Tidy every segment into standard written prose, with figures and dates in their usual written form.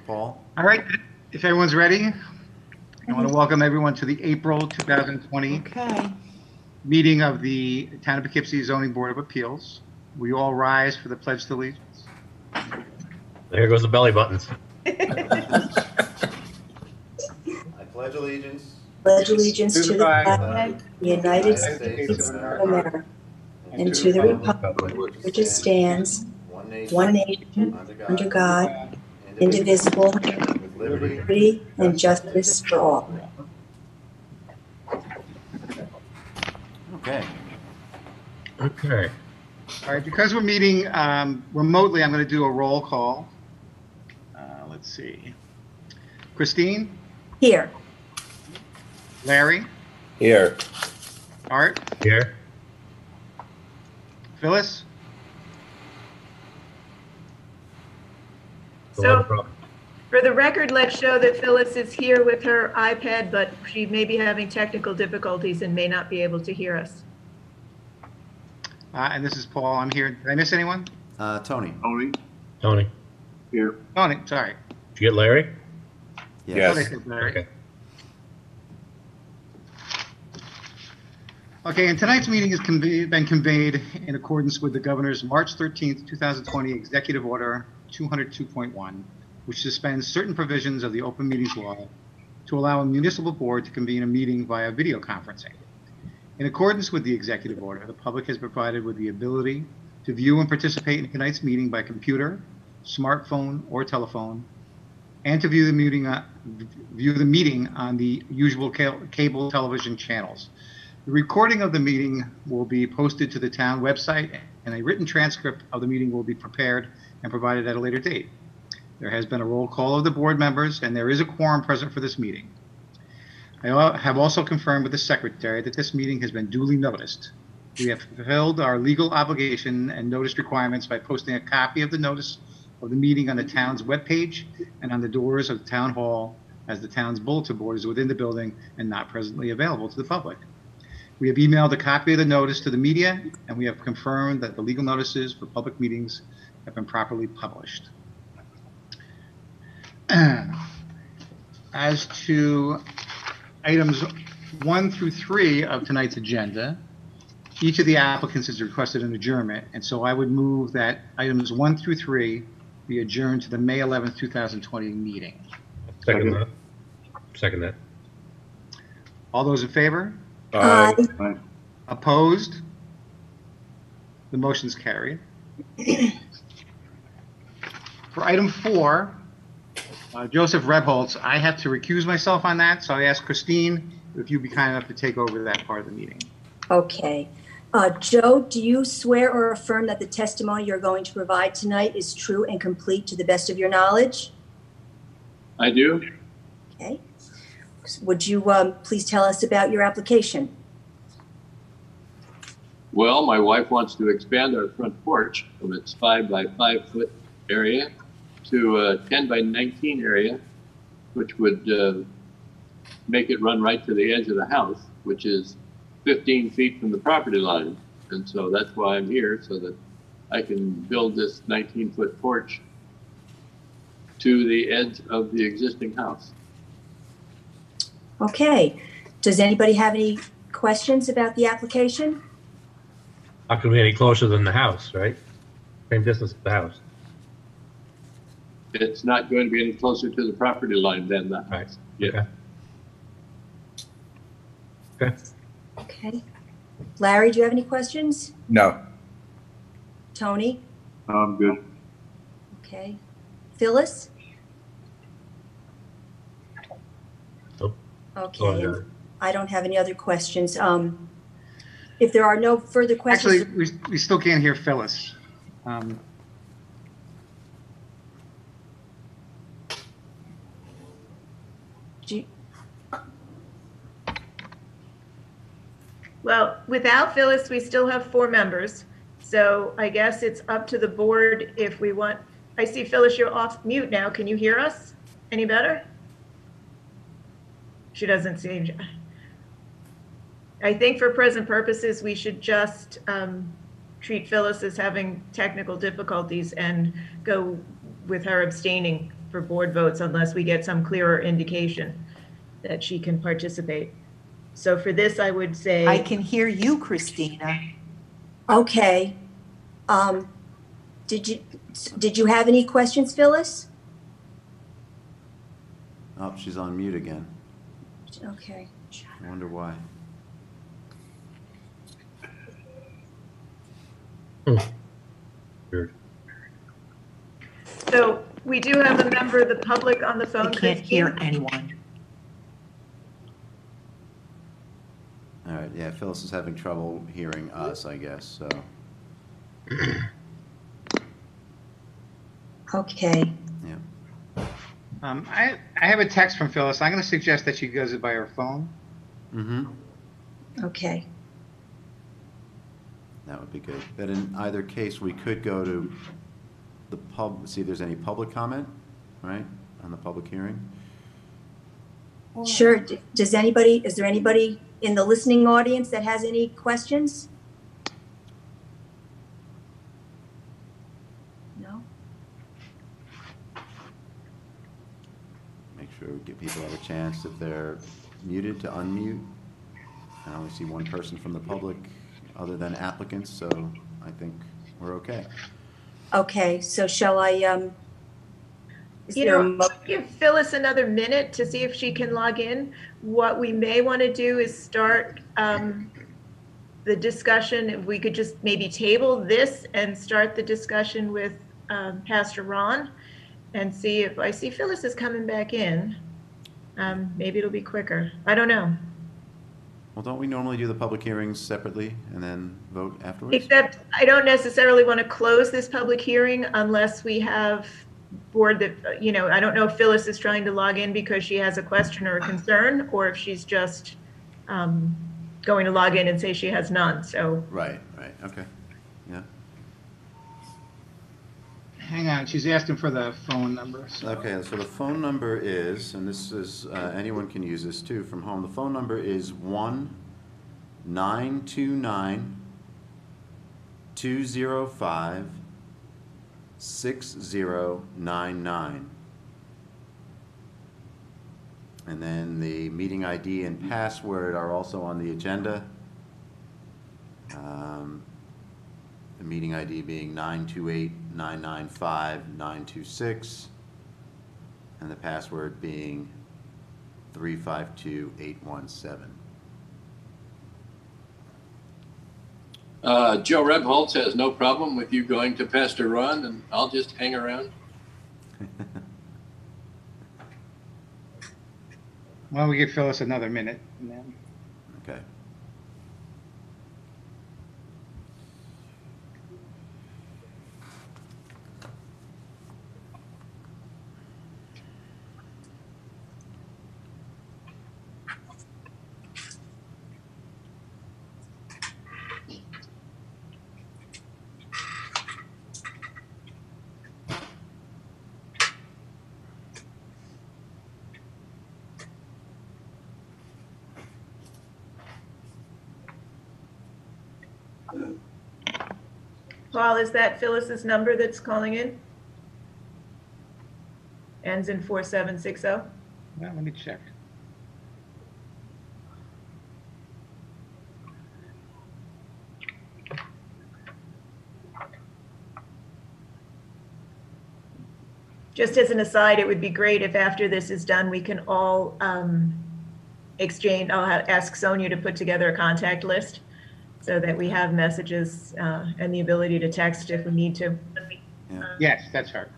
Paul? All right, if everyone's ready, I want to welcome everyone to the April 2020 meeting of the Town of Poughkeepsie Zoning Board of Appeals. Will you all rise for the Pledge to Allegiance? There goes the belly buttons. I pledge allegiance to the flag of the United States of America and to the republic which it stands, one nation, under God, indivisible, with liberty and justice for all. Okay. Okay. All right, because we're meeting remotely, I'm going to do a roll call. Let's see. Christine? Here. Larry? Here. Art? Here. Phyllis? So, for the record, let's show that Phyllis is here with her iPad, but she may be having technical difficulties and may not be able to hear us. And this is Paul. I'm here. Did I miss anyone? Tony. Tony. Here. Tony, sorry. Did you get Larry? Yes. Oh, they said Larry. Okay. Okay, and tonight's meeting has been convened in accordance with the Governor's March 13th, 2020 Executive Order 202.1, which suspends certain provisions of the Open Meetings Law to allow a municipal board to convene a meeting via video conferencing. In accordance with the executive order, the public has provided with the ability to view and participate in tonight's meeting by computer, smartphone, or telephone, and to view the meeting on the usual cable television channels. The recording of the meeting will be posted to the town website, and a written transcript of the meeting will be prepared and provided at a later date. There has been a roll call of the board members, and there is a quorum present for this meeting. I have also confirmed with the secretary that this meeting has been duly noticed. We have fulfilled our legal obligation and notice requirements by posting a copy of the notice of the meeting on the town's webpage and on the doors of the town hall, as the town's bulletin board is within the building and not presently available to the public. We have emailed a copy of the notice to the media, and we have confirmed that the legal notices for public meetings have been properly published. As to items 1 through 3 of tonight's agenda, each of the applicants has requested an adjournment, and so I would move that items 1 through 3 be adjourned to the May 11th, 2020 meeting. Second that. Second that. All those in favor? Aye. Opposed? The motion's carried. For item 4, Joseph Rebholz, I have to recuse myself on that, so I ask Christine if you'd be kind enough to take over that part of the meeting. Okay. Joe, do you swear or affirm that the testimony you're going to provide tonight is true and complete to the best of your knowledge? I do. Okay. Would you please tell us about your application? Well, my wife wants to expand our front porch from its 5 by 5 foot area to a 10 by 19 area, which would make it run right to the edge of the house, which is 15 feet from the property line. And so that's why I'm here, so that I can build this 19-foot porch to the edge of the existing house. Okay. Does anybody have any questions about the application? Not going to be any closer than the house, right? Same distance as the house. It's not going to be any closer to the property line than the house. Right. Yeah. Okay. Okay. Larry, do you have any questions? No. Tony? I'm good. Okay. Phyllis? Nope. Okay. Oh, yeah. I don't have any other questions. If there are no further questions. Actually, we still can't hear Phyllis. Well, without Phyllis, we still have 4 members. So I guess it's up to the board if we want. I see Phyllis, you're off mute now. Can you hear us any better? She doesn't seem. I think for present purposes, we should just treat Phyllis as having technical difficulties and go with her abstaining for board votes unless we get some clearer indication that she can participate. So for this, I would say. I can hear you, Christina. Okay. Did you have any questions, Phyllis? Oh, she's on mute again. Okay. I wonder why. Weird. So we do have a member of the public on the phone. I can't hear Christine. anyone. All right, yeah, Phyllis is having trouble hearing us, I guess, so. Okay. Yeah. I have a text from Phyllis. I'm going to suggest that she does it by her phone. Mm-hmm. Okay. That would be good. But in either case, we could go to the see if there's any public comment, right, on the public hearing. Sure. Is there anybody in the listening audience that has any questions? No? Make sure we give people have a chance if they're muted to unmute. I only see one person from the public other than applicants, so I think we're okay. Okay, so shall I, is there a mo- Give Phyllis another minute to see if she can log in. What we may want to do is start the discussion. If we could just maybe table this and start the discussion with Pastor Ron and see if, I see Phyllis is coming back in. Maybe it'll be quicker. I don't know. Well, don't we normally do the public hearings separately and then vote afterwards? Except I don't necessarily want to close this public hearing unless we have board that, I don't know if Phyllis is trying to log in because she has a question or a concern, or if she's just going to log in and say she has none, so. Right, okay, yeah. Hang on, she's asking for the phone number. So. Okay, so the phone number is, and this is, anyone can use this too from home. The phone number is 1-929-205-6099. And then the meeting ID and password are also on the agenda. The meeting ID being 928-995-926, and the password being 352817. Joe Rebholz has no problem with you going to Pastor Ron, and I'll just hang around. Why don't we give Phyllis another minute? And then... Okay. Paul, is that Phyllis's number that's calling in? Ends in 4760? Well, let me check. Just as an aside, it would be great if after this is done, we can all exchange, I'll ask Sonia to put together a contact list so that we have messages and the ability to text if we need to. Yeah. Yes, that's her.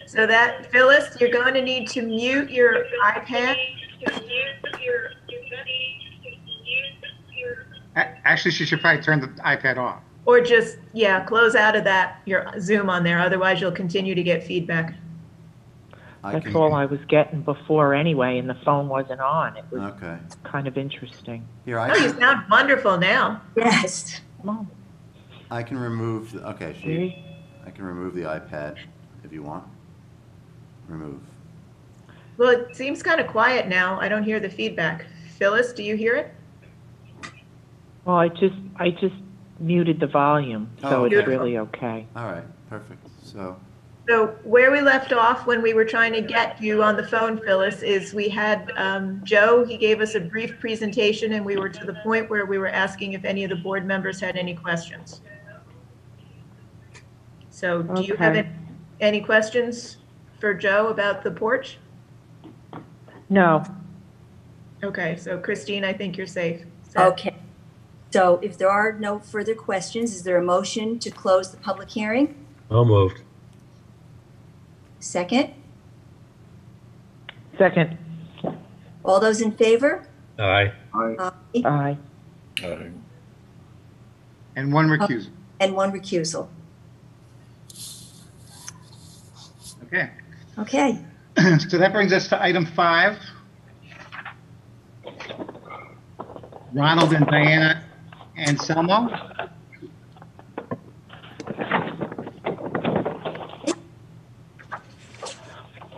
So that, Phyllis, you're going to need to mute your iPad. Actually, she should probably turn the iPad off. Or just, close out of that, your Zoom on there. Otherwise, you'll continue to get feedback. That's all I was getting before anyway, and the phone wasn't on. It was Okay. kind of interesting. Here, Oh, you sound wonderful now. Yes. Oh, I can remove, okay, see? I can remove the iPad if you want. Remove. Well, it seems kind of quiet now. I don't hear the feedback. Phyllis, do you hear it? Well, I just muted the volume, so Oh, it's okay. really okay. All right, perfect. So, So where we left off when we were trying to get you on the phone, Phyllis, is we had Joe, he gave us a brief presentation and we were to the point where we were asking if any of the board members had any questions. So do you have Okay. any questions for Joe about the porch? No, Okay, so Christine, I think you're safe. Set. Okay. So if there are no further questions, is there a motion to close the public hearing? So moved. Second? second, All those in favor? Aye. aye. And one recusal. And one recusal. Okay. Okay. So that brings us to item 5. Ronald and Diana Anselmo.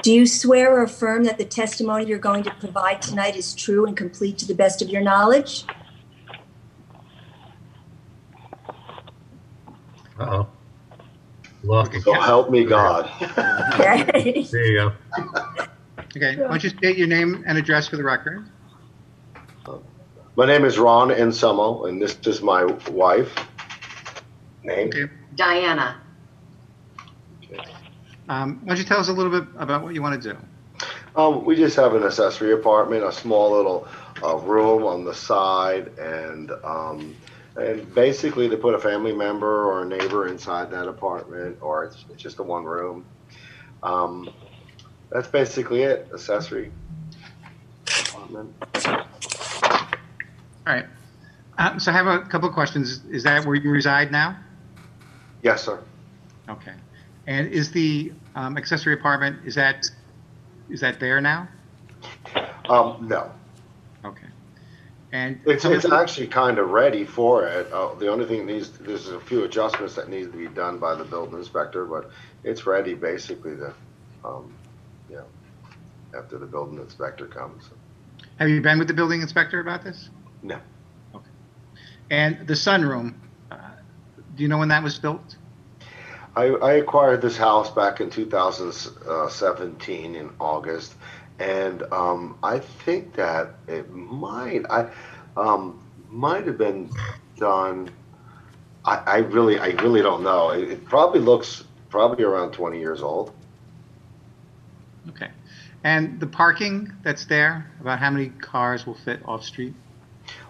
Do you swear or affirm that the testimony you're going to provide tonight is true and complete to the best of your knowledge? Uh-oh. Lucky. So help me God. Okay. There you go. Okay, why don't you state your name and address for the record? My name is Ron Anselmo, and this is my wife. Name? Okay. Diana. Why don't you tell us a little bit about what you want to do? We just have an accessory apartment, a small little room on the side, and basically to put a family member or a neighbor inside that apartment, or it's just a one room. That's basically it. Accessory apartment. All right. So I have a couple of questions. Is that where you reside now? Yes, sir. Okay. And is the accessory apartment, is that there now? No. Okay. And It's actually kind of ready for it. The only thing there's a few adjustments that need to be done by the building inspector, but it's ready basically to, after the building inspector comes. have you been with the building inspector about this? No. Okay. And the sunroom, do you know when that was built? I acquired this house back in 2017 in August, and I think that it might have been done. I really don't know. It probably looks around 20 years old. Okay. And the parking that's there, about how many cars will fit off street?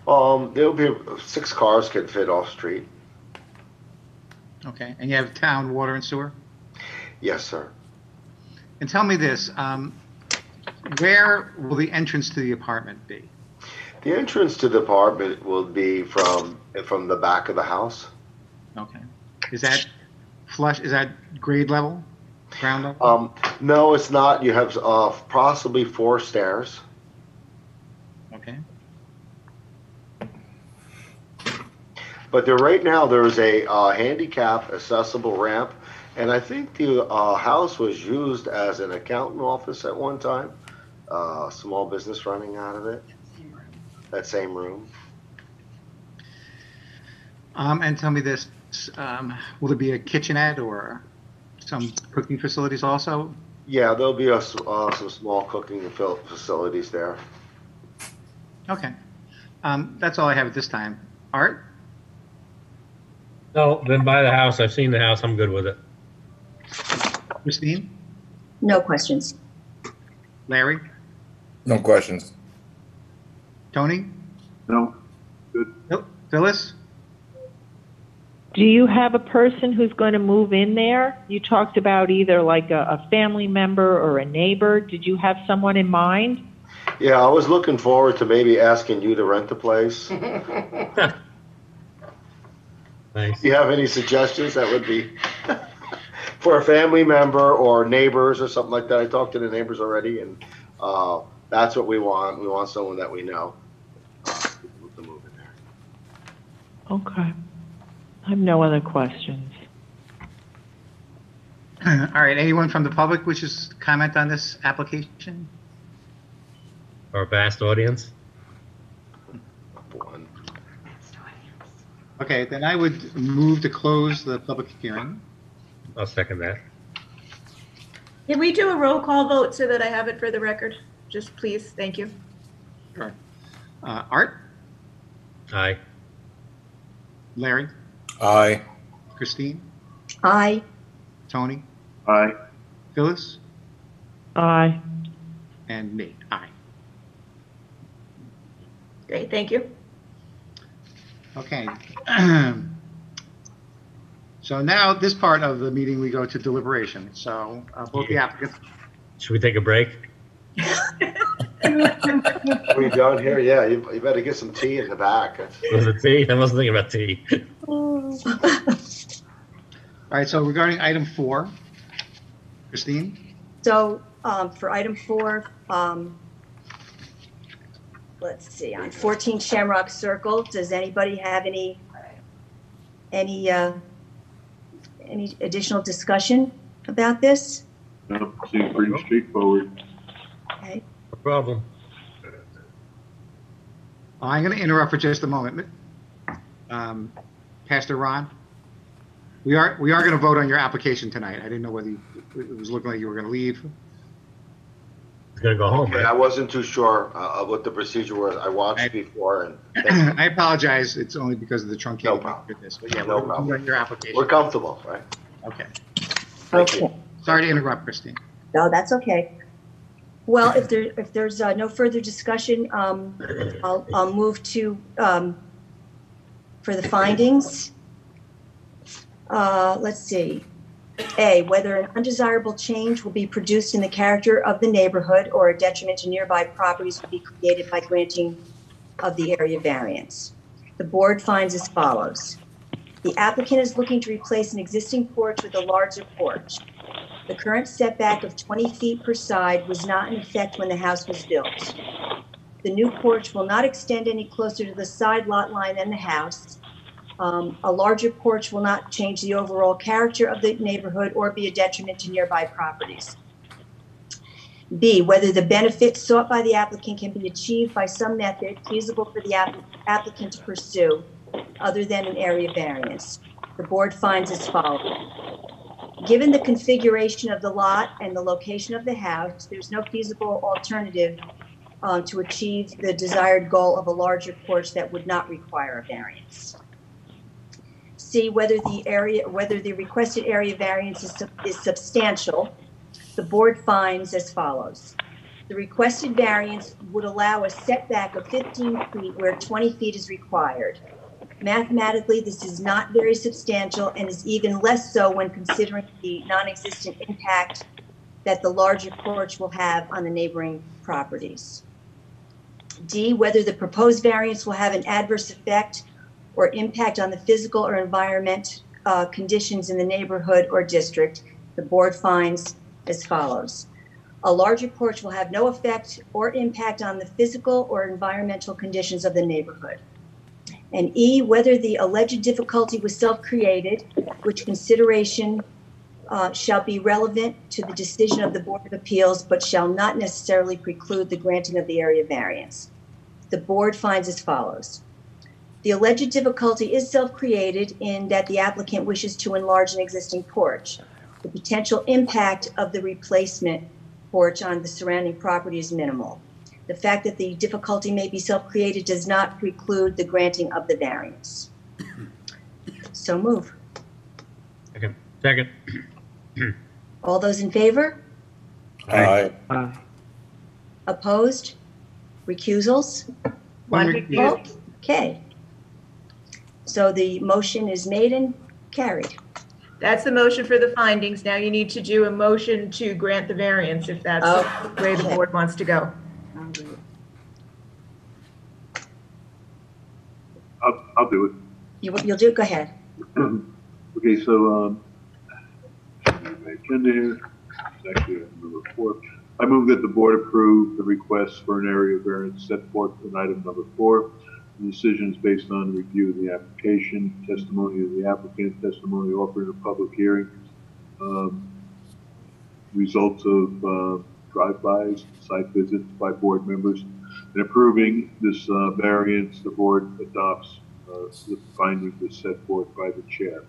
There'll be 6 cars can fit off street. Okay. And you have town water and sewer? Yes, sir. And tell me this, where will the entrance to the apartment be? The entrance to the apartment will be from the back of the house. Okay. Is that flush, is that grade level, ground level? No, it's not. You have possibly 4 stairs. Okay. But right now there's a handicap accessible ramp, and I think the house was used as an accountant office at one time. Small business running out of it. That same room. And tell me this, will there be a kitchenette or some cooking facilities also? Yeah, there'll be some small cooking facilities there. Okay. That's all I have at this time. Art? No, been by the house. I've seen the house. I'm good with it. Christine? No questions. Larry? No questions. Tony? No. Phyllis? Do you have a person who's going to move in there? You talked about either like a family member or a neighbor. Did you have someone in mind? Yeah, I was looking forward to maybe asking you to rent the place. Nice. Do you have any suggestions that would be for a family member or neighbors or something like that? I talked to the neighbors already, and that's what we want. We want someone that we know to move in there. Okay. I have no other questions. All right, anyone from the public wishes to comment on this application? Our vast audience. One. Okay, then I would move to close the public hearing. I'll second that. Can we do a roll call vote so that I have it for the record? Just please, thank you. Sure. Art, Aye. Larry, Aye. Christine, Aye. Tony, Aye. Phyllis, Aye. and me. Aye. Great, thank you. Okay. So now this part of the meeting, we go to deliberation. So both the applicants, Should we take a break? Are we done here? Yeah, you better get some tea in the back. Was it tea? I wasn't thinking about tea. all right, so regarding item 4, Christine? So for item 4, let's see, on 14 Shamrock Circle, does anybody have any additional discussion about this? No, seems pretty straightforward. Okay. No problem. I'm going to interrupt for just a moment. Pastor Ron, we are going to vote on your application tonight. I didn't know whether it was looking like you were going to leave. It's gonna go home, Okay, I right? wasn't too sure of what the procedure was. I watched before, and I apologize. It's only because of the truncated No problem. nature of this. But yeah, No we're problem. voting on your application. we're comfortable, right? Okay. Thank you. Okay. Sorry to interrupt, Christine. No, that's okay. Well, if there's no further discussion, I'll move to for the findings. Let's see. A, whether an undesirable change will be produced in the character of the neighborhood or a detriment to nearby properties will be created by granting of the area variance. The board finds as follows. The applicant is looking to replace an existing porch with a larger porch. The current setback of 20 feet per side was not in effect when the house was built. The new porch will not extend any closer to the side lot line than the house. A larger porch will not change the overall character of the neighborhood or be a detriment to nearby properties. B, whether the benefits sought by the applicant can be achieved by some method feasible for the applicant to pursue other than an area variance. The board finds as follows. Given the configuration of the lot and the location of the house, there's no feasible alternative to achieve the desired goal of a larger porch that would not require a variance. C, whether the requested area variance is substantial. The board finds as follows. The requested variance would allow a setback of 15 feet where 20 feet is required. Mathematically, this is not very substantial and is even less so when considering the non-existent impact that the larger porch will have on the neighboring properties. D, whether the proposed variance will have an adverse effect or impact on the physical or environment conditions in the neighborhood or district. The board finds as follows. A larger porch will have no effect or impact on the physical or environmental conditions of the neighborhood. And E, whether the alleged difficulty was self-created, which consideration shall be relevant to the decision of the Board of Appeals, but shall not necessarily preclude the granting of the area variance. The board finds as follows. The alleged difficulty is self-created in that the applicant wishes to enlarge an existing porch. The potential impact of the replacement porch on the surrounding property is minimal. The fact that the difficulty may be self-created does not preclude the granting of the variance. So move. Second. All those in favor? Aye. Opposed? Recusals? One recusal. recusal. Okay. So the motion is made and carried. That's the motion for the findings. Now you need to do a motion to grant the variance if that's the way the board wants to go. I'll do it. You'll do it, go ahead. Okay, so, my agenda here, it's actually number 4. I move that the board approve the request for an area variance set forth in item number 4. The decision is based on review of the application, testimony of the applicant, testimony offered in a public hearing, results of drive-bys, site visits by board members. In approving this variance, the board adopts the findings as set forth by the chair.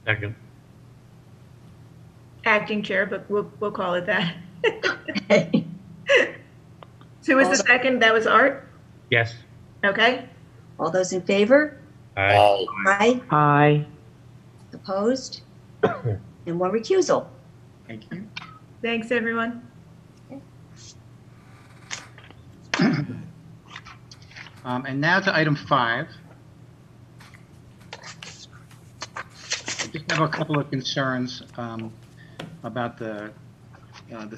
Second. Acting chair, but we'll call it that. So who was the second? That was Art? Yes. Okay. All those in favor? Aye. Aye. Aye. Opposed? And one recusal. Thank you. Thanks, everyone. And now to item 5. I just have a couple of concerns about the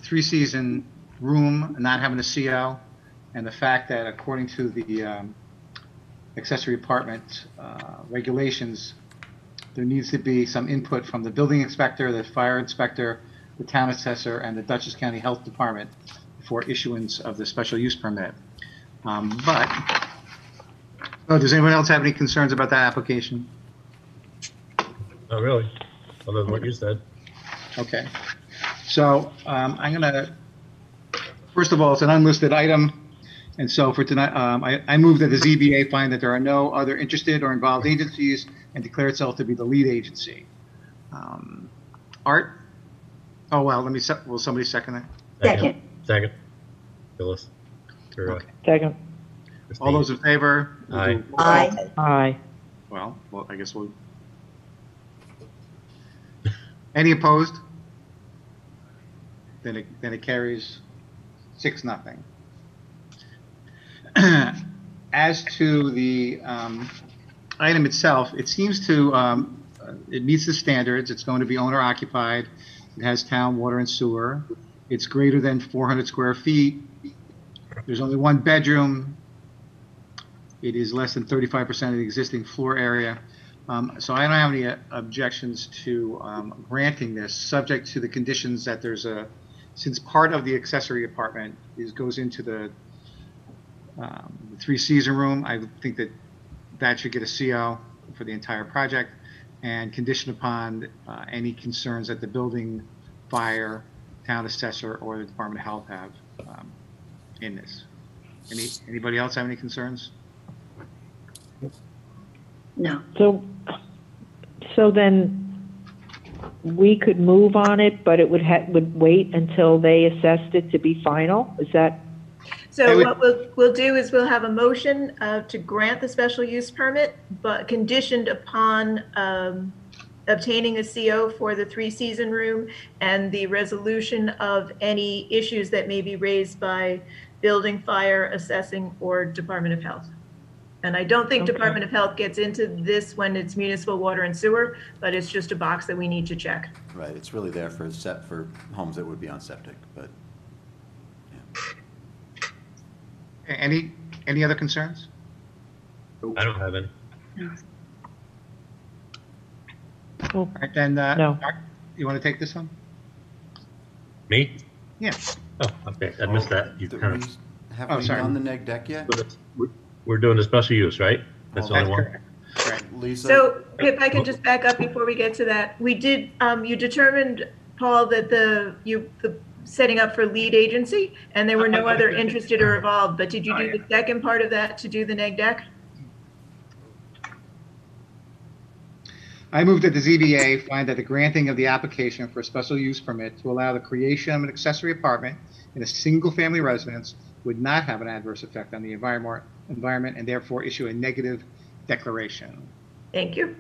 three-season room not having a CO, and the fact that according to the accessory apartment regulations, there needs to be some input from the building inspector, the fire inspector, the town assessor, and the Dutchess County Health Department for issuance of the special use permit. Does anyone else have any concerns about that application? Not really, other than what you said. Okay. So I'm going to, first of all, it's an unlisted item. And so for tonight, I move that the ZBA find that there are no other interested or involved agencies and declare itself to be the lead agency. Art? Oh, well, will somebody second that? Second. Second. Phyllis. Okay. Second. All those in favor? Aye. Aye. Aye. Well, I guess we'll. Any opposed? Then it carries 6-0. As to the item itself, it seems to it meets the standards. It's going to be owner occupied. It has town water and sewer. It's greater than 400 square feet. There's only one bedroom. It is less than 35% of the existing floor area. So I don't have any objections to granting this, subject to the conditions that since part of the accessory apartment goes into the three-season room, I think that should get a CO for the entire project, and conditioned upon any concerns that the building, fire, town assessor, or the Department of Health have in this. Anybody else have any concerns? No. So then we could move on it, but it would wait until they assessed it to be final? Is that? So what we'll do is we'll have a motion to grant the special use permit, but conditioned upon obtaining a CO for the three-season room and the resolution of any issues that may be raised by building, fire, assessing, or Department of Health. And I don't think Department of Health gets into this when it's municipal water and sewer, but it's just a box that we need to check. Right, it's really there for homes that would be on septic, but, yeah. Any other concerns? I don't have any. All right, then, No. Art, you want to take this one? Me? Yeah. Oh, okay, I missed that. You kind of, Have Oh, we sorry. done the neg deck yet? we're doing the special use, right? That's the only one? Correct. Right. Lisa? So if I can just back up before we get to that, we did, you determined, Paul, that the setting up for lead agency, and there were no other interested or involved, but did you do the second part of that to do the neg deck? I move that the ZBA find that the granting of the application for a special use permit to allow the creation of an accessory apartment in a single-family residence would not have an adverse effect on the environment and therefore issue a negative declaration. Thank you.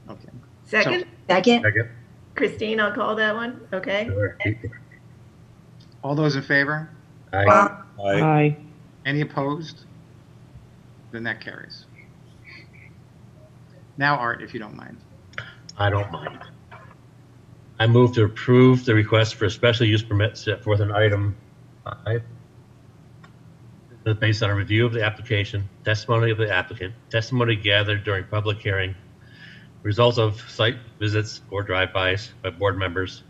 Okay. Second? Second. Second. Christine, I'll call that one. Okay. Sure. All those in favor? Aye. Aye. Aye. Any opposed? Then that carries. Now, Art, if you don't mind. I don't mind. I move to approve the request for a special use permit set forth in item 5. Based on a review of the application, testimony of the applicant, testimony gathered during public hearing, results of site visits or drive-bys by board members,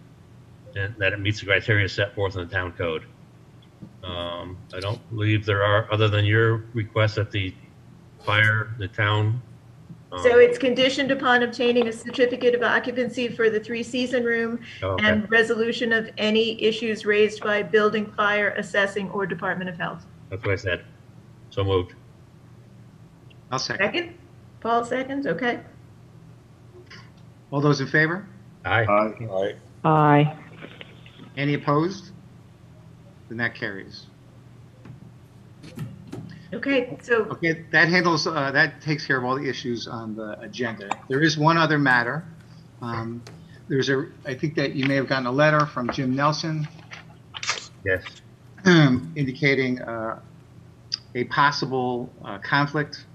and that it meets the criteria set forth in the town code. I don't believe there are, other than your request at the fire, the town. So it's conditioned upon obtaining a certificate of occupancy for the three-season room and resolution of any issues raised by building, fire, assessing, or Department of Health. That's what I said. So moved. I'll second. Second? Paul seconds, okay. All those in favor? Aye. Aye. Aye. Aye. Any opposed? Then that carries. Okay, so, Okay, that handles, that takes care of all the issues on the agenda. There is one other matter. I think that you may have gotten a letter from Jim Nelson Yes. indicating a possible conflict.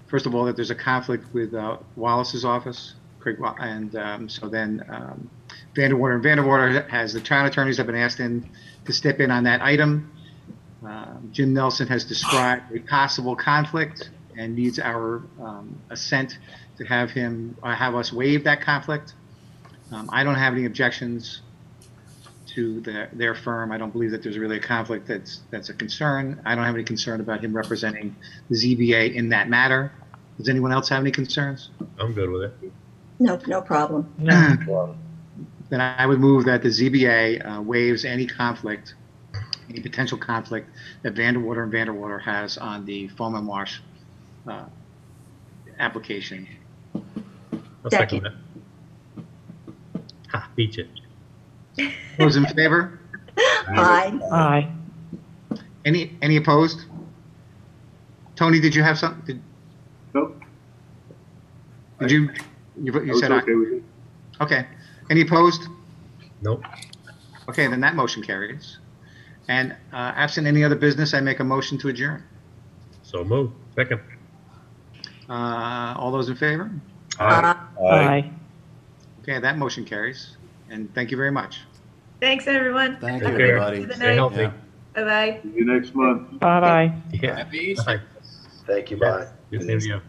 First of all, that there's a conflict with Wallace's office, and so then Vanderwater and Vanderwater has the town attorneys have been asked in to step in on that item. Jim Nelson has described a possible conflict and needs our assent to have us waive that conflict. I don't have any objections to their firm. I don't believe that there's really a conflict that's a concern. I don't have any concern about him representing the ZBA in that matter. Does anyone else have any concerns? I'm good with it. No, no problem. Then I would move that the ZBA waives any conflict, any potential conflict that Vanderwater and Vanderwater has on the foam and wash application. I'll second that. Ha, beat you. Those in favor? Aye. Aye. Any opposed? Tony, did you have something? Nope. Did you I was said aye? okay with it. Okay. Any opposed? Nope. Okay, then that motion carries. And absent any other business, I make a motion to adjourn. So move. Second. All those in favor? Aye. Aye. Okay, that motion carries. And thank you very much. thanks, everyone. Thank you, Take care. everybody. Good Stay night. healthy. Yeah. Bye-bye. See you next month. Bye-bye. Yeah. Bye. Thank you, bye. Good seeing you.